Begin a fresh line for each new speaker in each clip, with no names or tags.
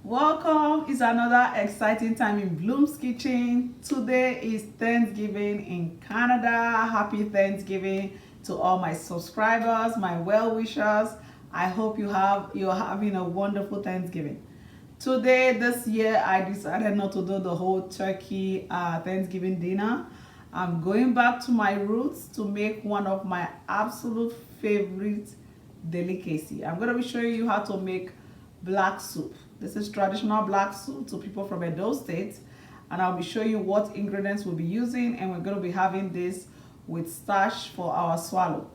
Welcome. It's another exciting time in Bloom's Kitchen. Today is Thanksgiving in Canada. Happy Thanksgiving to all my subscribers, my well-wishers. I hope you're having a wonderful Thanksgiving. Today, this year, I decided not to do the whole turkey Thanksgiving dinner. I'm going back to my roots to make one of my absolute favorite delicacy. I'm going to be showing you how to make black soup. This is traditional black soup to people from Edo State, and I'll be showing you what ingredients we'll be using, and we're going to be having this with starch for our swallow.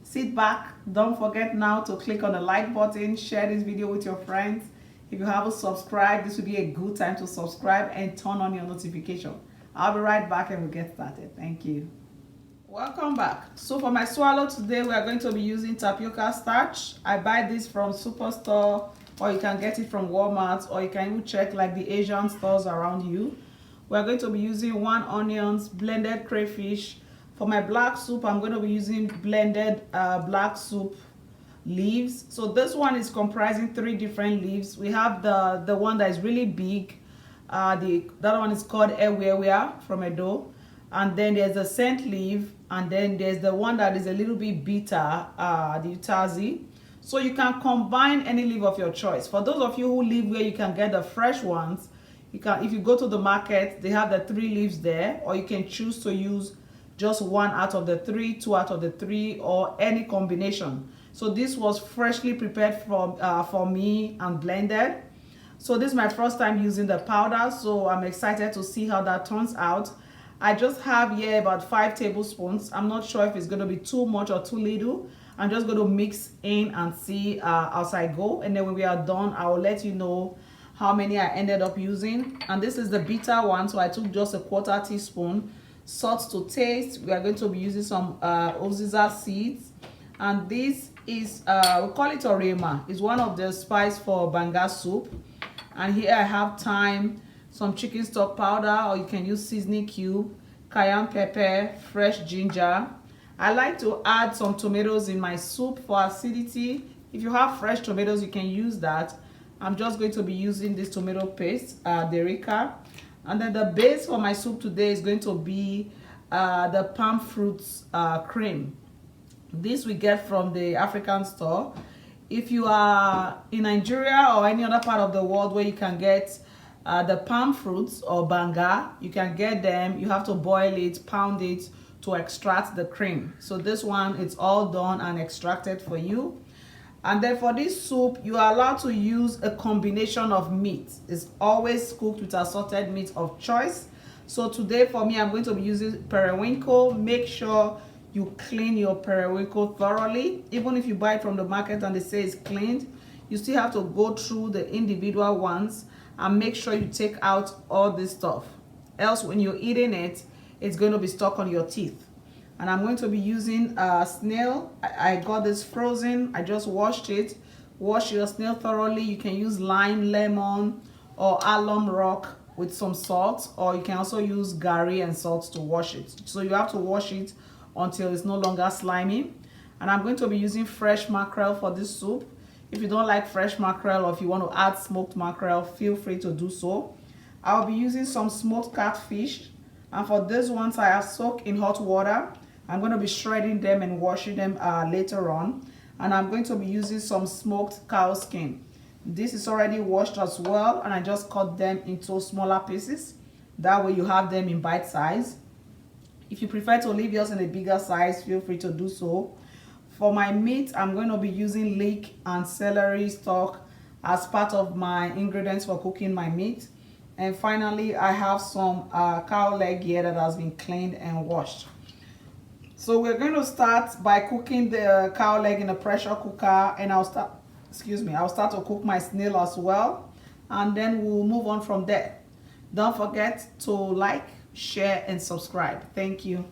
Sit back. Don't forget now to click on the like button, share this video with your friends. If you haven't subscribed, this would be a good time to subscribe and turn on your notification. I'll be right back and we'll get started. Thank you. Welcome back. So for my swallow today, we are going to be using tapioca starch. I buy this from Superstore, or you can get it from Walmart, or you can even check like the Asian stores around you. We're going to be using 1 onions, blended crayfish. For my black soup, I'm going to be using blended black soup leaves. So this one is comprising 3 different leaves. We have the one that is really big. The other one is called Ewewia from Edo. And then there's the scent leaf, and then there's the one that is a little bit bitter, the utazi. So you can combine any leaf of your choice. For those of you who live where you can get the fresh ones, you can, if you go to the market, they have the 3 leaves there, or you can choose to use just 1 out of the 3, 2 out of the 3, or any combination. So this was freshly prepared for me and blended. So this is my first time using the powder, so I'm excited to see how that turns out. I just have here about 5 tablespoons. I'm not sure if it's going to be too much or too little. I'm just going to mix in and see as I go, and then when we are done, I will let you know how many I ended up using. And this is the bitter one, so I took just a 1/4 teaspoon. Salt to taste. We are going to be using some Uziza seeds, and this is we call it Oriema. It's one of the spice for Banga soup. And here I have thyme, some chicken stock powder, or you can use seasoning cube, cayenne pepper, fresh ginger. I like to add some tomatoes in my soup for acidity. If you have fresh tomatoes, you can use that. I'm just going to be using this tomato paste, Derica. And then the base for my soup today is going to be the palm fruits cream. This we get from the African store. If you are in Nigeria or any other part of the world where you can get the palm fruits or banga, you can get them. You have to boil it, pound it to extract the cream. So this one, it's all done and extracted for you. And then for this soup, you are allowed to use a combination of meat. It's always cooked with assorted meat of choice. So today for me, I'm going to be using periwinkle. Make sure you clean your periwinkle thoroughly. Even if you buy it from the market and they say it's cleaned, you still have to go through the individual ones and make sure you take out all this stuff. Else when you're eating it, it's going to be stuck on your teeth. And I'm going to be using snail. I got this frozen. I just washed it. Wash your snail thoroughly. You can use lime, lemon, or alum rock with some salt, or you can also use gari and salt to wash it. So you have to wash it until it's no longer slimy. And I'm going to be using fresh mackerel for this soup. If you don't like fresh mackerel, or if you want to add smoked mackerel, feel free to do so. I'll be using some smoked catfish. And for these ones, I have soaked in hot water. I'm going to be shredding them and washing them later on. And I'm going to be using some smoked cow skin. This is already washed as well, and I just cut them into smaller pieces. That way you have them in bite size. If you prefer to leave yours in a bigger size, feel free to do so. For my meat, I'm going to be using leek and celery stalk as part of my ingredients for cooking my meat. And finally, I have some cow leg here that has been cleaned and washed. So we're going to start by cooking the cow leg in a pressure cooker, and I'll start to cook my snail as well, and then we'll move on from there. Don't forget to like, share, and subscribe. Thank you.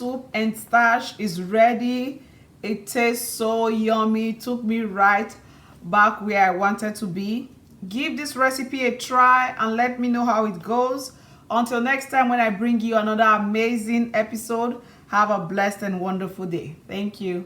soup and starch is ready. It tastes so yummy. It took me right back where I wanted to be. Give this recipe a try and let me know how it goes. Until next time when I bring you another amazing episode, have a blessed and wonderful day. Thank you.